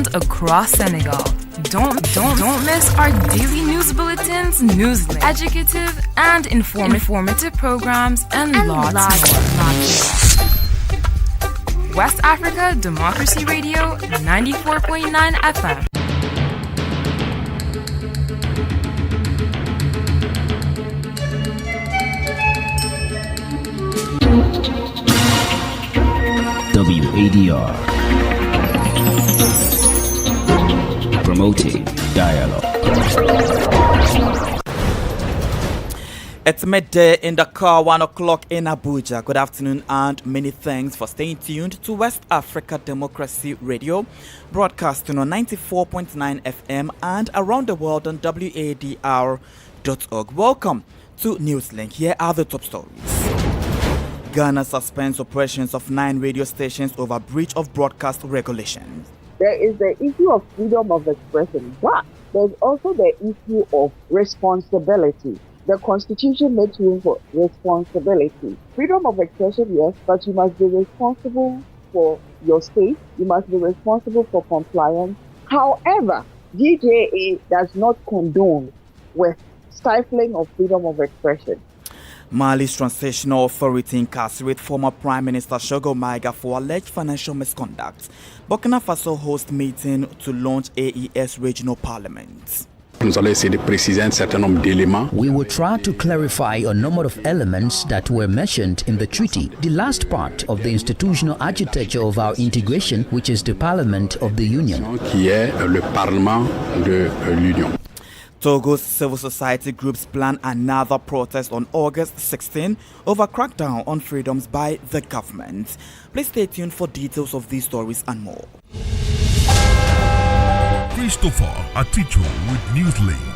and across Senegal. Don't miss our daily news bulletins, Newslink, educative and informative programs, and lots more. West Africa Democracy Radio, 94.9 FM. WADR, promoting dialogue. It's midday in Dakar, 1 o'clock in Abuja. Good afternoon and many thanks for staying tuned to West Africa Democracy Radio, broadcasting on 94.9 FM and around the world on WADR.org. Welcome to Newslink. Here are the top stories. Ghana suspends operations of 9 radio stations over breach of broadcast regulations. There is the issue of freedom of expression, but there's also the issue of responsibility. The Constitution makes room for responsibility. Freedom of expression, yes, but you must be responsible for your state. You must be responsible for compliance. However, DJA does not condone with stifling of freedom of expression. Mali's Transitional Authority incarcerates former Prime Minister Shogo Maiga for alleged financial misconduct. Burkina Faso hosts meeting to launch AES regional parliament. We will try to clarify a number of elements that were mentioned in the treaty, the last part of the institutional architecture of our integration, which is the Parliament of the Union. Togo's civil society groups plan another protest on August 16 over crackdown on freedoms by the government. Please stay tuned for details of these stories and more. Christopher Aticho with Newslink.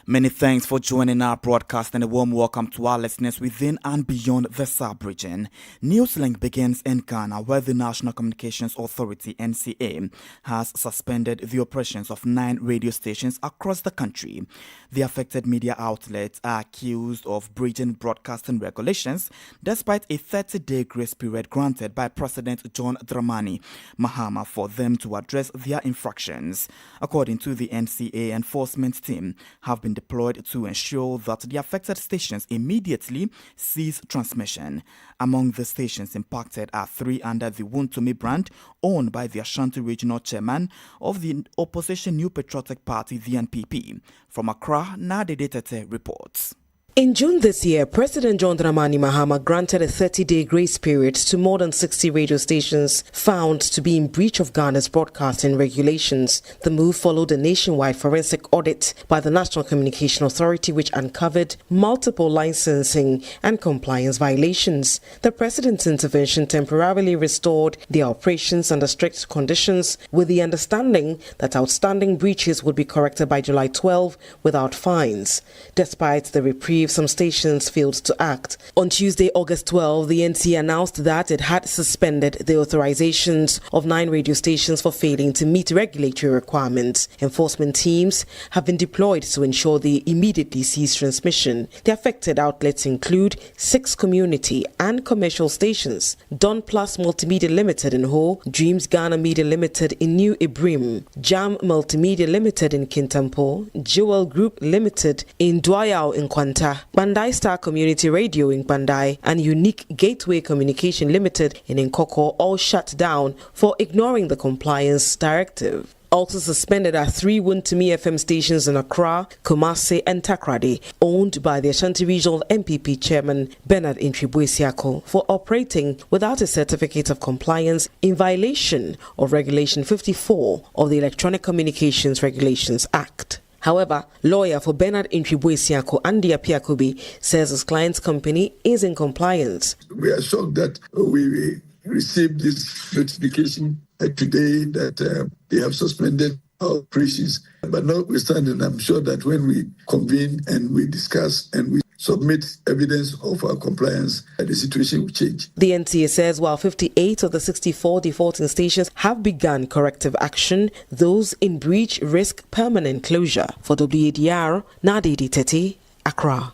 Many thanks for joining our broadcast and a warm welcome to our listeners within and beyond the sub-region. Newslink begins in Ghana, where the National Communications Authority, NCA, has suspended the operations of 9 radio stations across the country. The affected media outlets are accused of breaching broadcasting regulations despite a 30-day grace period granted by President John Dramani Mahama for them to address their infractions. According to the NCA, enforcement team have been deployed to ensure that the affected stations immediately cease transmission. Among the stations impacted are 3 under the Wontumi brand, owned by the Ashanti Regional Chairman of the opposition New Patriotic Party, the NPP. From Accra, Nade Tete reports. In June this year, President John Dramani Mahama granted a 30-day grace period to more than 60 radio stations found to be in breach of Ghana's broadcasting regulations. The move followed a nationwide forensic audit by the National Communication Authority, which uncovered multiple licensing and compliance violations. The President's intervention temporarily restored their operations under strict conditions, with the understanding that outstanding breaches would be corrected by July 12 without fines. Despite the reprieve, some stations failed to act. On Tuesday, August 12, the NCA announced that it had suspended the authorizations of 9 radio stations for failing to meet regulatory requirements. Enforcement teams have been deployed to ensure they immediately cease transmission. The affected outlets include 6 community and commercial stations: Don Plus Multimedia Limited in Ho, Dreams Ghana Media Limited in New Ibrim, Jam Multimedia Limited in Kintampo, Jewel Group Limited in Dwayao in Kwanta, Bandai Star Community Radio in Bandai, and Unique Gateway Communication Limited in Nkoko, all shut down for ignoring the compliance directive. Also suspended are 3 Wontumi FM stations in Accra, Kumasi and Takrady, owned by the Ashanti Regional MPP Chairman Bernard Intribuesiako, for operating without a certificate of compliance in violation of Regulation 54 of the Electronic Communications Regulations Act. However, lawyer for Bernard Intribuesiako, Andy Apiakubi, says his client's company is in compliance. We are shocked that we received this notification today that they have suspended our operations. But notwithstanding, I'm sure that when we convene and we discuss and we submit evidence of our compliance, the situation will change. The NCA says while 58 of the 64 defaulting stations have begun corrective action, those in breach risk permanent closure. For WADR, Nadedi Tete, Accra.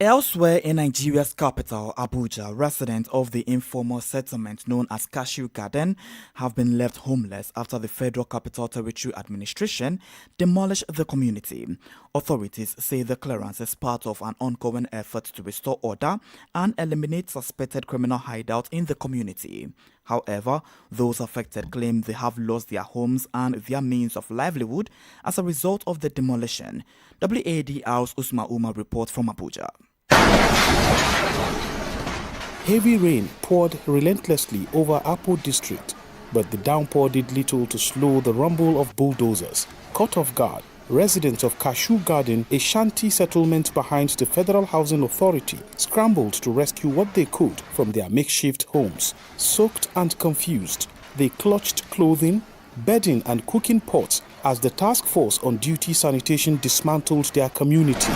Elsewhere in Nigeria's capital, Abuja, residents of the informal settlement known as Cashew Garden have been left homeless after the Federal Capital Territory Administration demolished the community. Authorities say the clearance is part of an ongoing effort to restore order and eliminate suspected criminal hideouts in the community. However, those affected claim they have lost their homes and their means of livelihood as a result of the demolition. WADR's Usman Umar reports from Abuja. Heavy rain poured relentlessly over Apo district, but the downpour did little to slow the rumble of bulldozers. Caught off guard, residents of Cashew Garden, a shanty settlement behind the Federal Housing Authority, scrambled to rescue what they could from their makeshift homes. Soaked and confused, they clutched clothing, bedding and cooking pots as the task force on duty sanitation dismantled their community.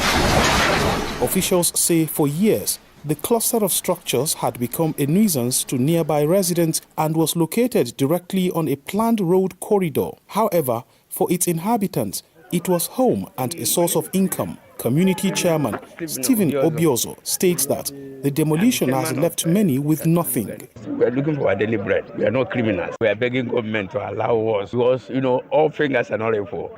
Officials say for years, the cluster of structures had become a nuisance to nearby residents and was located directly on a planned road corridor. However, for its inhabitants, it was home and a source of income. Community chairman Stephen Obiozo states that the demolition has left many with nothing. We are looking for our daily bread. We are not criminals. We are begging government to allow us because, all fingers are not equal.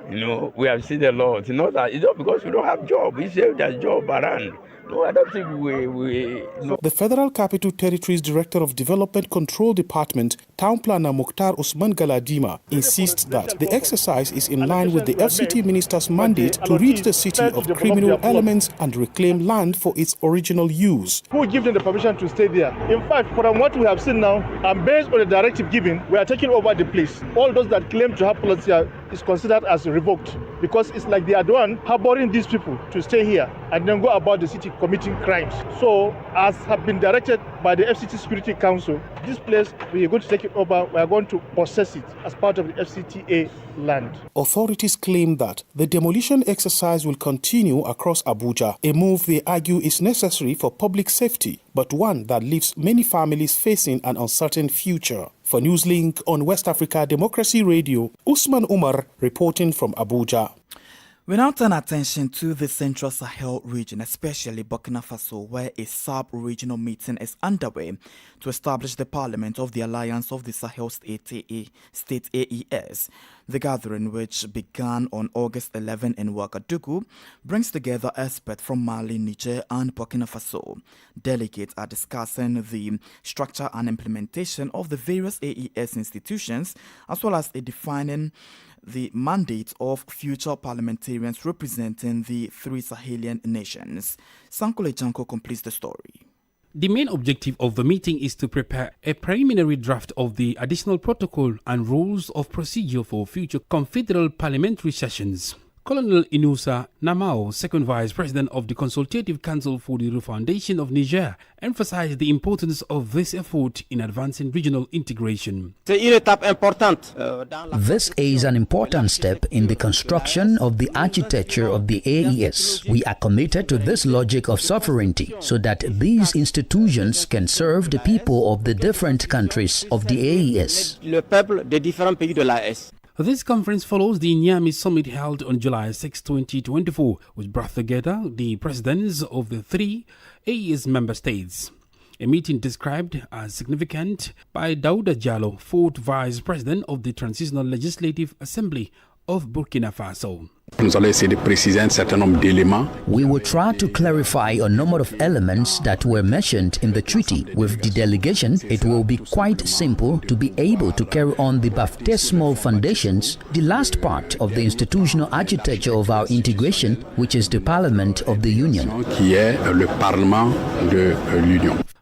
We have seen a lot. It's not because we don't have job. We say there's job around. No, I don't think no. The Federal Capital Territory's Director of Development Control Department, Town Planner Mukhtar Usman Galadima, insists that the exercise is in line with the FCT Minister's mandate to rid the city of criminal elements and reclaim land for its original use. Who give them the permission to stay there? In fact, from what we have seen now, and based on the directive given, we are taking over the place. All those that claim to have policy is considered as revoked because it's like they are the one harboring these people to stay here and then go about the city committing crimes. So, as have been directed by the FCT Security Council, this place, we are going to take it over, we are going to possess it as part of the FCTA land. Authorities claim that the demolition exercise will continue across Abuja, a move they argue is necessary for public safety, but one that leaves many families facing an uncertain future. For Newslink on West Africa Democracy Radio, Usman Umar reporting from Abuja. We now turn attention to the Central Sahel region, especially Burkina Faso, where a sub-regional meeting is underway to establish the Parliament of the Alliance of the Sahel State AES. The gathering, which began on August 11 in Ouagadougou, brings together experts from Mali, Niger, and Burkina Faso. Delegates are discussing the structure and implementation of the various AES institutions, as well as defining the mandate of future parliamentarians representing the three Sahelian nations. Sankole Janko completes the story. The main objective of the meeting is to prepare a preliminary draft of the additional protocol and rules of procedure for future confederal parliamentary sessions. Colonel Inusa Namao, second vice president of the Consultative Council for the Refoundation of Niger, emphasized the importance of this effort in advancing regional integration. This is an important step in the construction of the architecture of the AES. We are committed to this logic of sovereignty so that these institutions can serve the people of the different countries of the AES. This conference follows the Niamey summit held on July 6, 2024, which brought together the presidents of the three AES member states. A meeting described as significant by Daouda Diallo, fourth vice president of the Transitional Legislative Assembly of Burkina Faso. We will try to clarify a number of elements that were mentioned in the treaty. With the delegation, it will be quite simple to be able to carry on the baptismal foundations, the last part of the institutional architecture of our integration, which is the Parliament of the Union.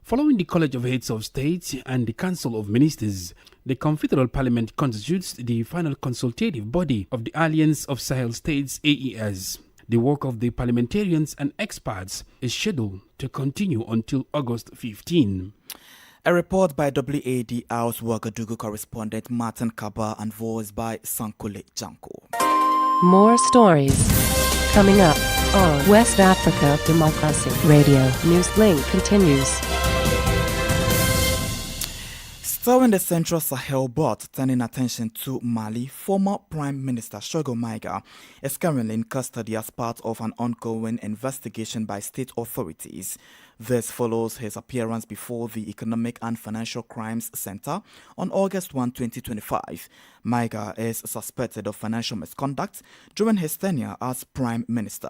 Following the College of Heads of State and the Council of Ministers, the Confederal Parliament constitutes the final consultative body of the Alliance of Sahel States AES. The work of the parliamentarians and experts is scheduled to continue until August 15. A report by WADR's Ouagadougou correspondent Martin Kaba and voiced by Sankole Janko. More stories coming up on West Africa Democracy Radio. Newslink continues. So in the Central Sahel, but turning attention to Mali, former Prime Minister Shogo Maiga is currently in custody as part of an ongoing investigation by state authorities. This follows his appearance before the Economic and Financial Crimes Center on August 1, 2025. Maiga is suspected of financial misconduct during his tenure as Prime Minister.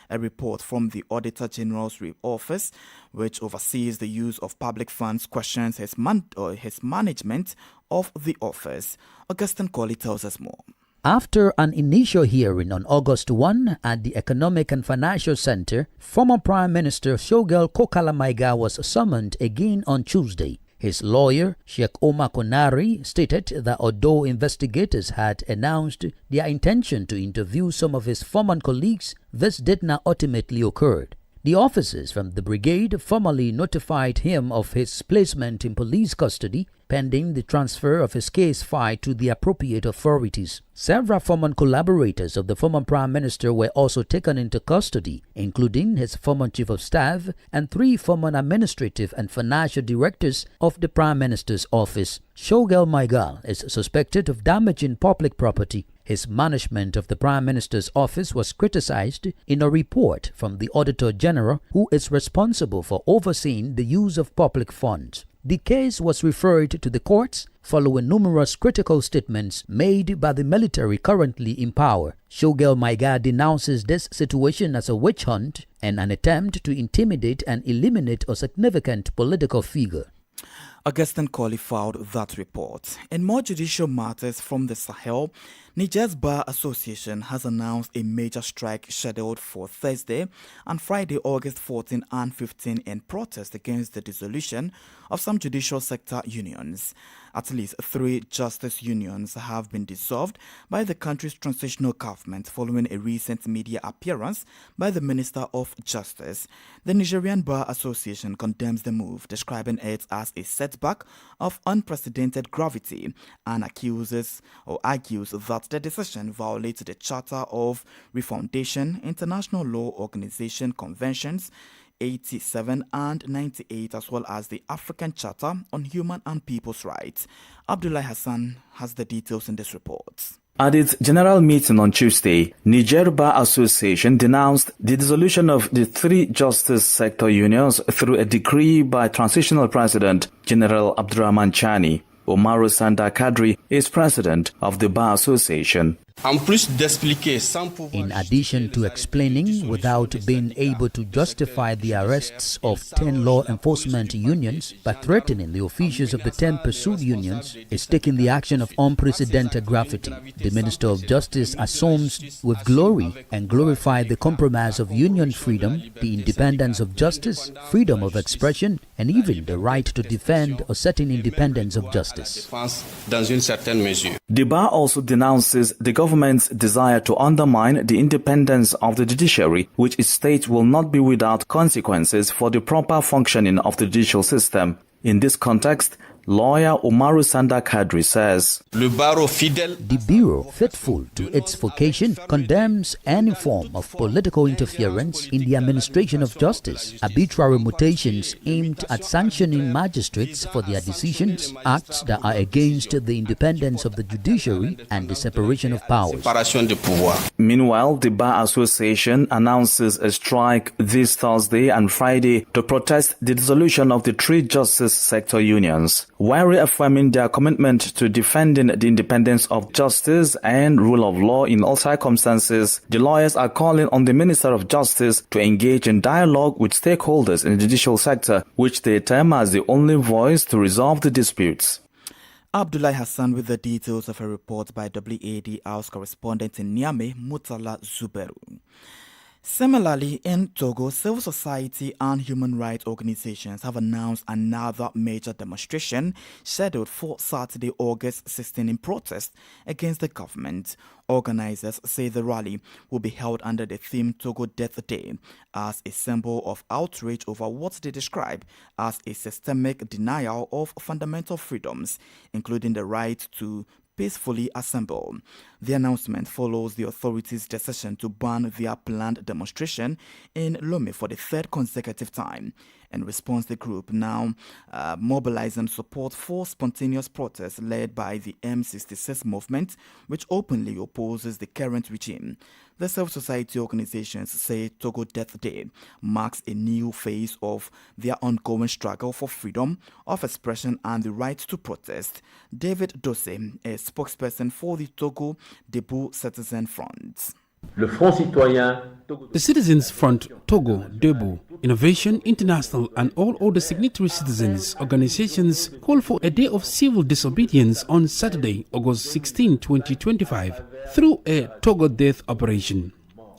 A report from the Auditor General's office, which oversees the use of public funds, questions his management of the office. Augustine Colley tells us more. After an initial hearing on August 1 at the Economic and Financial Center, former Prime Minister Shogel Kokala Maiga was summoned again on Tuesday. His lawyer, Sheikh Omar Konari, stated that although investigators had announced their intention to interview some of his former colleagues, this did not ultimately occur. The officers from the brigade formally notified him of his placement in police custody pending the transfer of his case file to the appropriate authorities. Several former collaborators of the former Prime Minister were also taken into custody, including his former Chief of Staff and 3 former administrative and financial directors of the Prime Minister's office. Shogel Maiga is suspected of damaging public property. His management of the Prime Minister's office was criticized in a report from the Auditor General, who is responsible for overseeing the use of public funds. The case was referred to the courts following numerous critical statements made by the military currently in power. Shogel Maiga denounces this situation as a witch hunt and an attempt to intimidate and eliminate a significant political figure. Augustine Colley filed that report. In more judicial matters from the Sahel, Niger's Bar Association has announced a major strike scheduled for Thursday and Friday, August 14 and 15 in protest against the dissolution of some judicial sector unions. At least 3 justice unions have been dissolved by the country's transitional government following a recent media appearance by the Minister of Justice. The Nigerian Bar Association condemns the move, describing it as a setback of unprecedented gravity, and argues that the decision violates the Charter of Refoundation, International Law Organization Conventions 87 and 98, as well as the African Charter on Human and People's Rights. Abdullah Hassan has the details in this report. At its general meeting on Tuesday, Niger Bar Association denounced the dissolution of the 3 justice sector unions through a decree by Transitional President General Abdurrahman Chani. Umaru Sanda Kadri is president of the Bar Association. In addition to explaining without being able to justify the arrests of 10 law enforcement unions by threatening the officials of the 10 pursued unions, is taking the action of unprecedented gravity. The Minister of Justice assumes with glory and glorify the compromise of union freedom, the independence of justice, freedom of expression, and even the right to defend a certain independence of justice. The Bar also denounces the government's desire to undermine the independence of the judiciary, which it states will not be without consequences for the proper functioning of the judicial system. In this context, lawyer Umaru Sanda Kadri says, The Bureau, faithful to its vocation, condemns any form of political interference in the administration of justice, arbitrary mutations aimed at sanctioning magistrates for their decisions, acts that are against the independence of the judiciary and the separation of powers. Meanwhile, the Bar Association announces a strike this Thursday and Friday to protest the dissolution of the 3 justice sector unions. While reaffirming their commitment to defending the independence of justice and rule of law in all circumstances, the lawyers are calling on the Minister of Justice to engage in dialogue with stakeholders in the judicial sector, which they term as the only voice to resolve the disputes. Abdullah Hassan with the details of a report by WAD House correspondent in Niamey, Mutala Zuberu. Similarly, in Togo, civil society and human rights organizations have announced another major demonstration scheduled for Saturday, August 16 in protest against the government. Organizers say the rally will be held under the theme Togo Death Day as a symbol of outrage over what they describe as a systemic denial of fundamental freedoms, including the right to peacefully assemble. The announcement follows the authorities' decision to ban their planned demonstration in Lomé for the 3rd consecutive time. In response, the group now mobilizing support for spontaneous protests led by the M66 movement, which openly opposes the current regime. The civil society organizations say Togo Death Day marks a new phase of their ongoing struggle for freedom of expression and the right to protest. David Dose, a spokesperson for the Togo Debout Citizen Front. The Citizens Front, Togo, Debout, Innovation International and all other signatory citizens organizations call for a day of civil disobedience on Saturday, August 16, 2025, through a Togo Death operation.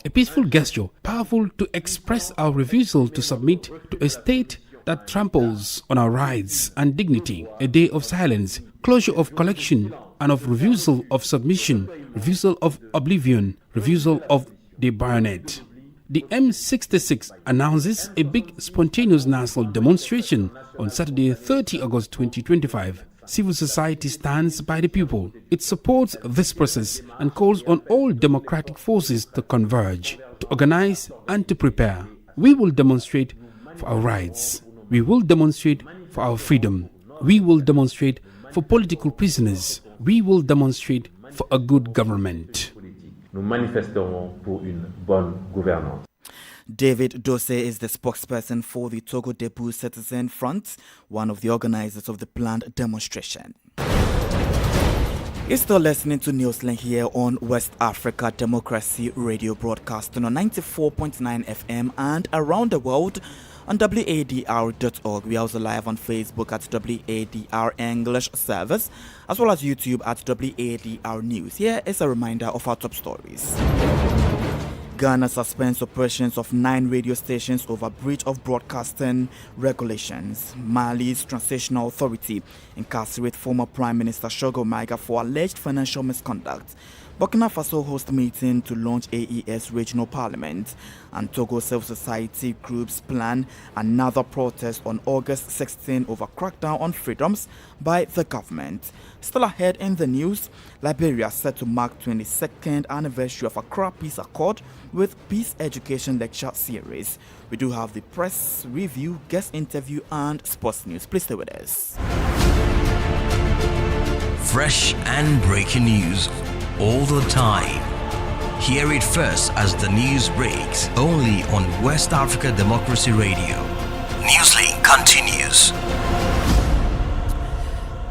A peaceful gesture, powerful to express our refusal to submit to a state that tramples on our rights and dignity. A day of silence, closure of collection and of refusal of submission, refusal of oblivion, refusal of the bayonet. The M66 announces a big spontaneous national demonstration on Saturday, 30 August 2025. Civil society stands by the people. It supports this process and calls on all democratic forces to converge, to organize and to prepare. We will demonstrate for our rights. We will demonstrate for our freedom. We will demonstrate for political prisoners. We will demonstrate for a good government. Nous manifesterons pour une bonne gouvernance. David Dose is the spokesperson for the Togo Debout Citizen Front, one of the organizers of the planned demonstration. You're still listening to Newslink here on West Africa Democracy Radio, broadcasting on 94.9 FM and around the world on wadr.org. We are also live on Facebook at WADR English Service, as well as YouTube at WADR News. Here is a reminder of our top stories. Ghana suspends operations of 9 radio stations over breach of broadcasting regulations. Mali's Transitional Authority incarcerates former Prime Minister Shogo Maiga for alleged financial misconduct. Burkina Faso hosts meeting to launch AES regional parliament, and Togo civil society groups plan another protest on August 16 over crackdown on freedoms by the government. Still ahead in the news, Liberia set to mark 22nd anniversary of Accra Peace Accord with Peace Education Lecture Series. We do have the press review, guest interview and sports news. Please stay with us. Fresh and breaking news all the time. Hear it first as the news breaks, only on West Africa Democracy Radio. Newslink continues.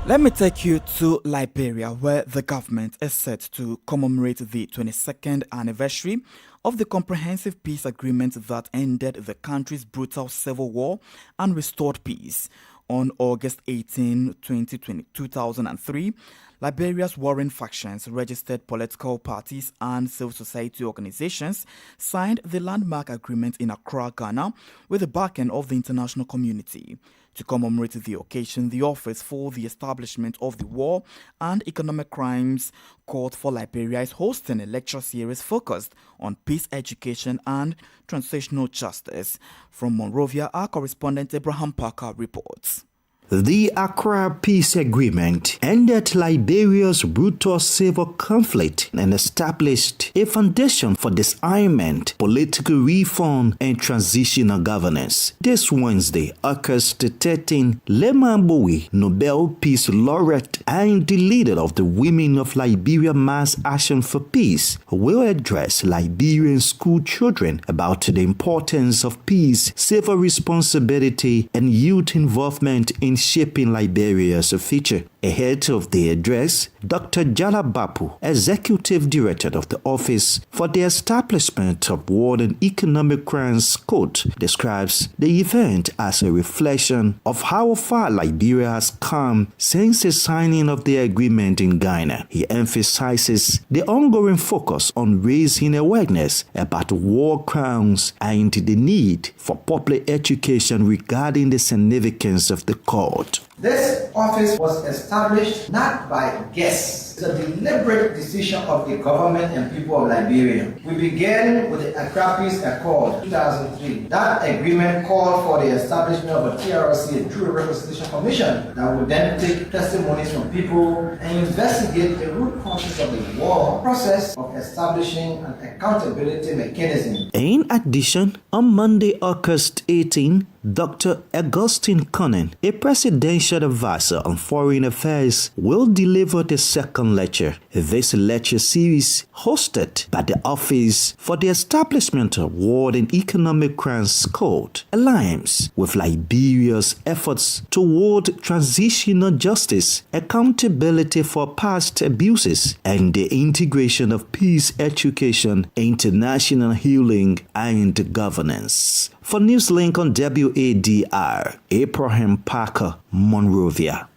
Let me take you to Liberia, where the government is set to commemorate the 22nd anniversary of the comprehensive peace agreement that ended the country's brutal civil war and restored peace. On August 18, 2003, Liberia's warring factions, registered political parties and civil society organizations signed the landmark agreement in Accra, Ghana, with the backing of the international community. To commemorate the occasion, the Office for the Establishment of the War and Economic Crimes Court for Liberia is hosting a lecture series focused on peace education and transitional justice. From Monrovia, our correspondent Abraham Parker reports. The Accra Peace Agreement ended Liberia's brutal civil conflict and established a foundation for disarmament, political reform, and transitional governance. This Wednesday, August 13, Leman Bowie, Nobel Peace Laureate and the leader of the Women of Liberia Mass Action for Peace, will address Liberian school children about the importance of peace, civil responsibility, and youth involvement in shaping Liberia's future. Ahead of the address, Dr. Jala Bapu, Executive Director of the Office for the Establishment of War and Economic Crimes Court, describes the event as a reflection of how far Liberia has come since the signing of the agreement in Ghana. He emphasizes the ongoing focus on raising awareness about war crimes and the need for public education regarding the significance of the court. This office was established not by guess. It's a deliberate decision of the government and people of Liberia. We began with the Accra Peace Accord 2003. That agreement called for the establishment of a TRC, a True Reconciliation Commission, that would then take testimonies from people and investigate the root causes of the war, process of establishing an accountability mechanism. In addition, on Monday, August 18, Dr. Augustine Conan, a presidential advisor on foreign affairs, will deliver the second lecture. This lecture series, hosted by the Office for the Establishment of War and Economic Crimes Code, aligns with Liberia's efforts toward transitional justice, accountability for past abuses, and the integration of peace education, international healing, and governance. For Newslink on WADR, Abraham Parker, Monrovia.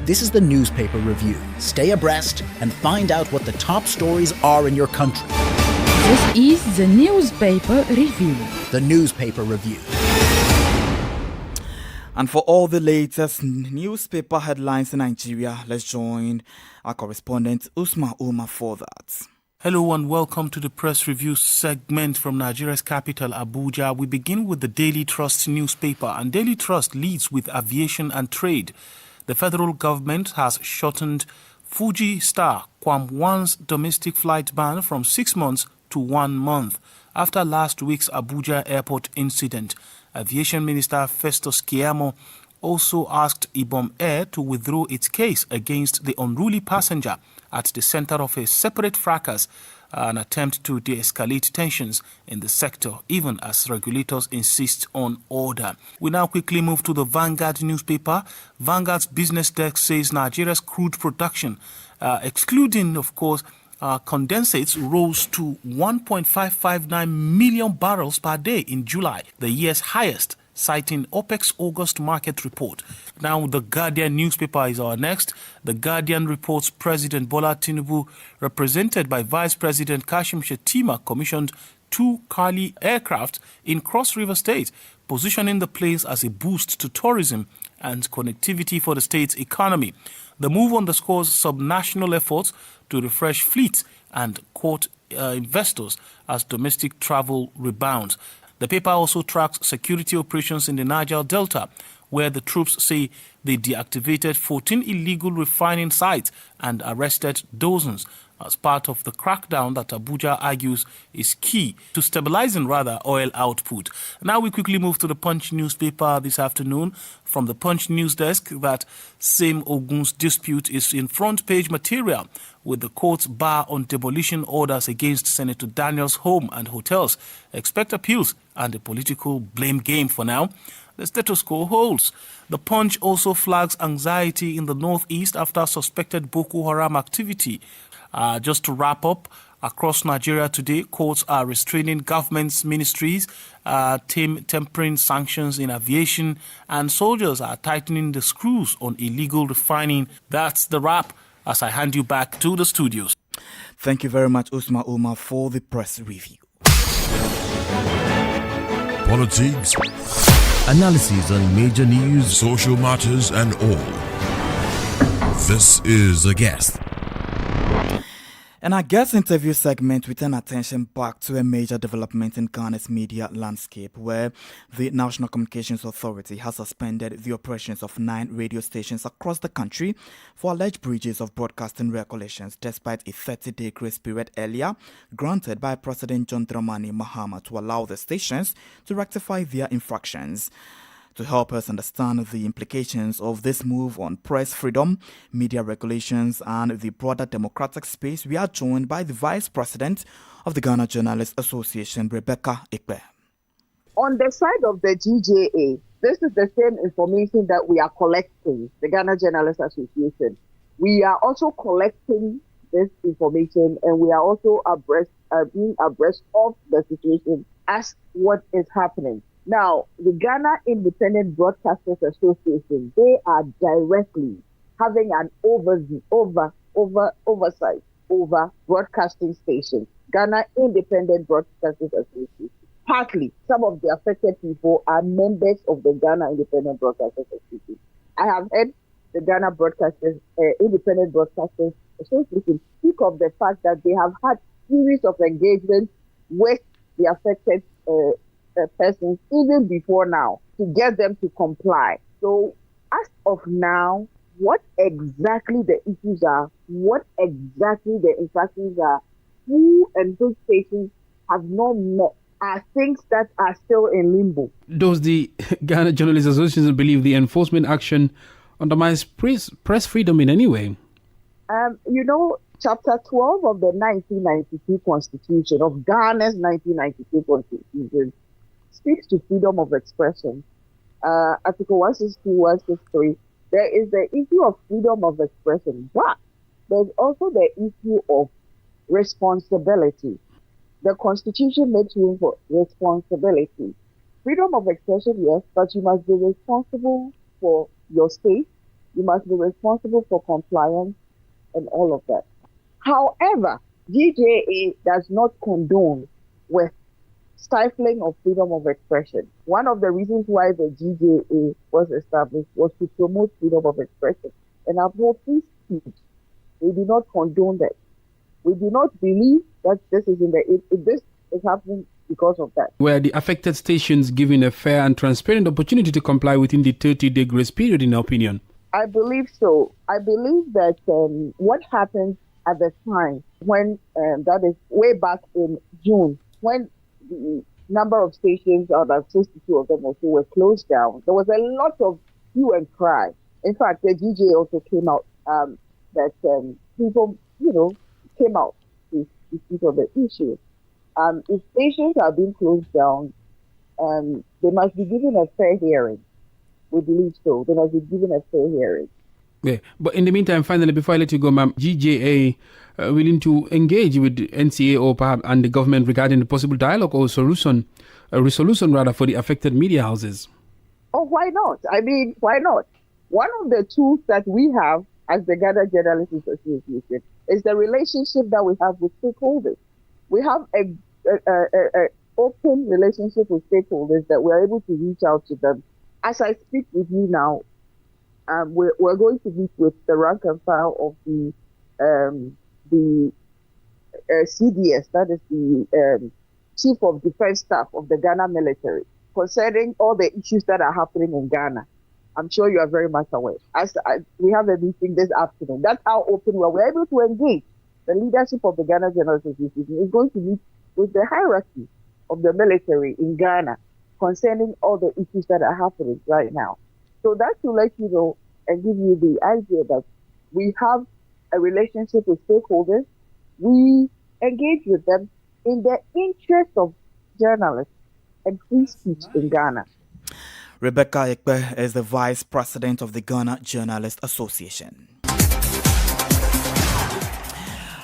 This is the newspaper review. Stay abreast and find out what the top stories are in your country. This is the newspaper review. The newspaper review. And for all the latest newspaper headlines in Nigeria, let's join our correspondent Usman Umar for that. Hello and welcome to the press review segment from Nigeria's capital, Abuja. We begin with the Daily Trust newspaper, and Daily Trust leads with aviation and trade. The federal government has shortened Fuji Star Kwam-1's domestic flight ban from 6 months to 1 month after last week's Abuja airport incident. Aviation Minister Festus Keyamo also asked Ibom Air to withdraw its case against the unruly passenger at the center of a separate fracas, an attempt to de-escalate tensions in the sector, even as regulators insist on order. We now quickly move to the Vanguard newspaper. Vanguard's business desk says Nigeria's crude production, excluding, of course, condensates, rose to 1.559 million barrels per day in July, the year's highest, citing OPEC's August market report. Now, the Guardian newspaper is our next. The Guardian reports President Bola Tinubu, represented by Vice President Kashim Shettima, commissioned 2 Kali aircraft in Cross River State, positioning the place as a boost to tourism and connectivity for the state's economy. The move underscores subnational efforts to refresh fleets and court investors as domestic travel rebounds. The paper also tracks security operations in the Niger Delta, where the troops say they deactivated 14 illegal refining sites and arrested dozens as part of the crackdown that Abuja argues is key to stabilizing oil output. Now we quickly move to the Punch newspaper this afternoon. From the Punch news desk, that same Ogun's dispute is in front page material, with the court's bar on demolition orders against Senator Daniel's home and hotels. Expect appeals and a political blame game for now. The status quo holds. The Punch also flags anxiety in the northeast after suspected Boko Haram activity. Just to wrap up, across Nigeria today, courts are restraining government's ministries, tempering sanctions in aviation, and soldiers are tightening the screws on illegal refining. That's the wrap as I hand you back to the studios. Thank you very much, Usman Umar, for the press review. Politics, analysis on major news, social matters, and all. This is A Guest. In our guest interview segment, we turn attention back to a major development in Ghana's media landscape, where the National Communications Authority has suspended the operations of 9 radio stations across the country for alleged breaches of broadcasting regulations, despite a 30-day grace period earlier granted by President John Dramani Mahama to allow the stations to rectify their infractions. To help us understand the implications of this move on press freedom, media regulations, and the broader democratic space, we are joined by the Vice President of the Ghana Journalists Association, Rebecca Ikpe. On the side of the GJA, this is the same information that we are collecting, the Ghana Journalists Association. We are also collecting this information, and we are also being abreast of the situation as what is happening. Now, the Ghana Independent Broadcasters Association, they are directly having an oversight over broadcasting stations. Ghana Independent Broadcasters Association. Partly, some of the affected people are members of the Ghana Independent Broadcasters Association. I have heard the Ghana Independent Broadcasters Association speak of the fact that they have had series of engagements with the affected persons even before now to get them to comply. So as of now, what exactly the issues are, what exactly the infractions are, who and which stations have not met are things that are still in limbo. Does the Ghana Journalists Association believe the enforcement action undermines press freedom in any way? Chapter 12 of the 1992 Constitution, of Ghana's 1992 Constitution, speaks to freedom of expression. Article 162, 163, there is the issue of freedom of expression, but there's also the issue of responsibility. The Constitution makes room for responsibility. Freedom of expression, yes, but you must be responsible for your state. You must be responsible for compliance and all of that. However, GJA does not condone with stifling of freedom of expression. One of the reasons why the GJA was established was to promote freedom of expression and uphold free speech. We do not condone that. We do not believe that this is this is happening because of that. Were the affected stations given a fair and transparent opportunity to comply within the 30-day grace period, in your opinion? I believe so. I believe that what happened at the time when, that is way back in June, when the number of stations, about 62 of them or so, were closed down, there was a lot of hue and cry. In fact, the GJ also came out that people, came out to speak on the issue. If stations are being closed down, they must be given a fair hearing. We believe so. They must be given a fair hearing. Yeah, but in the meantime, finally, before I let you go, ma'am, GJA willing to engage with the NCA or perhaps and the government regarding the possible dialogue or resolution for the affected media houses? Oh, why not? I mean, why not? One of the tools that we have as the Ghana Journalists Association is the relationship that we have with stakeholders. We have a open relationship with stakeholders that we're able to reach out to them. As I speak with you now, we're going to meet with the rank and file of the CDS, that is the Chief of Defense Staff of the Ghana military, concerning all the issues that are happening in Ghana. I'm sure you are very much aware. We have a meeting this afternoon. That's how open we're able to engage. The leadership of the Ghana Journalists Association is going to meet with the hierarchy of the military in Ghana concerning all the issues that are happening right now. So that to let you know and give you the idea that we have a relationship with stakeholders. We engage with them in the interest of journalists and free speech in Ghana. Rebecca Ekpe is the Vice President of the Ghana Journalists Association.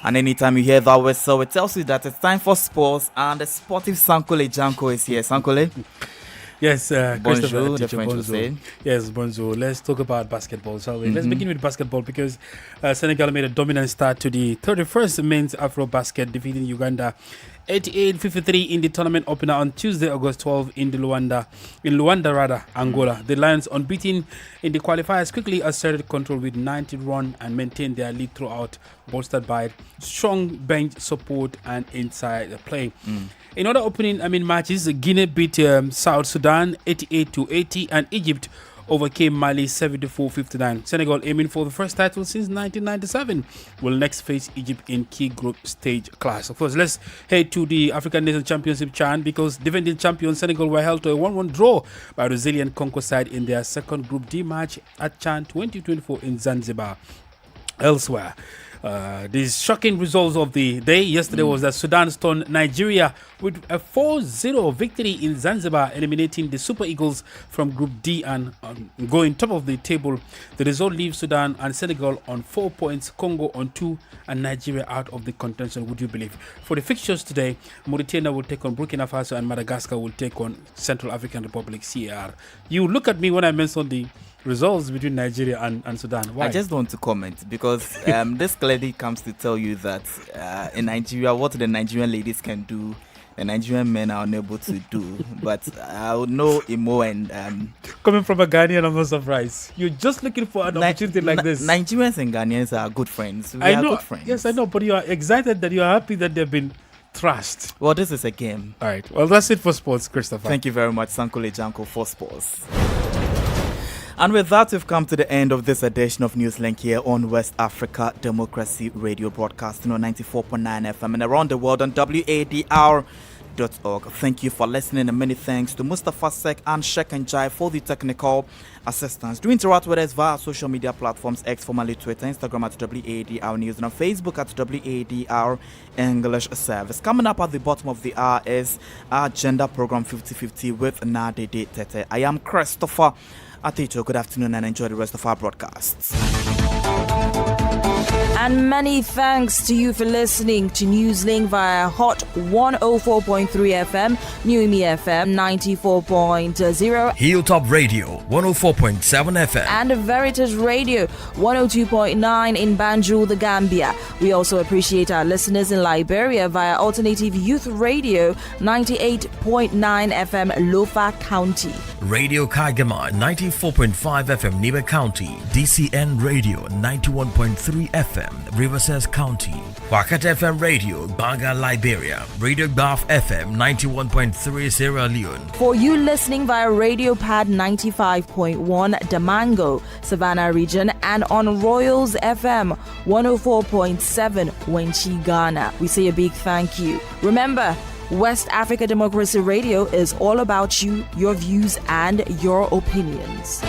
And anytime you hear that whistle, it tells you that it's time for sports, and the sportive Sankole Janko is here. Sankole? Yes, bonjour, Christopher. Bonjour. Yes, bonjour. Let's talk about basketball, shall we? Let's begin with basketball because Senegal made a dominant start to the 31st Men's Afro Basket, defeating Uganda 88-53 in the tournament opener on Tuesday, August 12 in Luanda, Angola. The Lions, unbeaten in the qualifiers, quickly asserted control with 90 runs and maintained their lead throughout, bolstered by strong bench support and inside play. In other opening matches, Guinea beat South Sudan 88-80 and Egypt overcame Mali 74-59. Senegal, aiming for the first title since 1997, will next face Egypt in key group stage clash. Of course, let's head to the African Nations Championship, Chan, because defending champions Senegal were held to a 1-1 draw by resilient Congo side in their second Group D match at Chan 2024 in Zanzibar. Elsewhere, the shocking results of the day yesterday was that Sudan stunned Nigeria with a 4-0 victory in Zanzibar, eliminating the Super Eagles from Group D and going top of the table. The result leaves Sudan and Senegal on 4 points, Congo on 2, and Nigeria out of the contention, would you believe? For the fixtures today, Mauritania will take on Burkina Faso and Madagascar will take on Central African Republic, CAR. You look at me when I mention the results between Nigeria and Sudan. Why? I just want to comment because this clearly comes to tell you that in Nigeria, what the Nigerian ladies can do, the Nigerian men are unable to do. But I would know Imo and... Coming from a Ghanaian, I'm not surprised. You're just looking for an opportunity like this. Nigerians and Ghanaians are good friends. We are good friends. Yes, I know, but you are excited that you are happy that they've been thrashed. Well, this is a game. All right. Well, that's it for sports, Christopher. Thank you very much, Sankole Janko, for sports. And with that, we've come to the end of this edition of Newslink here on West Africa Democracy Radio, broadcasting on 94.9 FM and around the world on Wadr Thank you for listening, and many thanks to Mustafa Sek and Sheikh Njai for the technical assistance. Do interact with us via social media platforms, X, formerly Twitter, Instagram at WADR News, and on Facebook at WADR English Service. Coming up at the bottom of the hour is our gender program 50-50 with Nadede Tete. I am Christopher Atito. Good afternoon and enjoy the rest of our broadcasts. And many thanks to you for listening to Newslink via Hot 104.3 FM, New Me FM 94.0, Hilltop Radio 104.7 FM, and Veritas Radio 102.9 in Banjul, the Gambia. We also appreciate our listeners in Liberia via Alternative Youth Radio 98.9 FM, Lofa County, Radio Kagama 94.5 FM, Nibe County, DCN Radio 91.3 FM, Riverside County, Wakat FM Radio, Banga, Liberia, Radio Baf FM 91.3 Sierra Leone. For you listening via Radio Pad 95.1 Damango, Savannah region, and on Royals FM 104.7 Wenchi, Ghana, we say a big thank you. Remember, West Africa Democracy Radio is all about you, your views, and your opinions.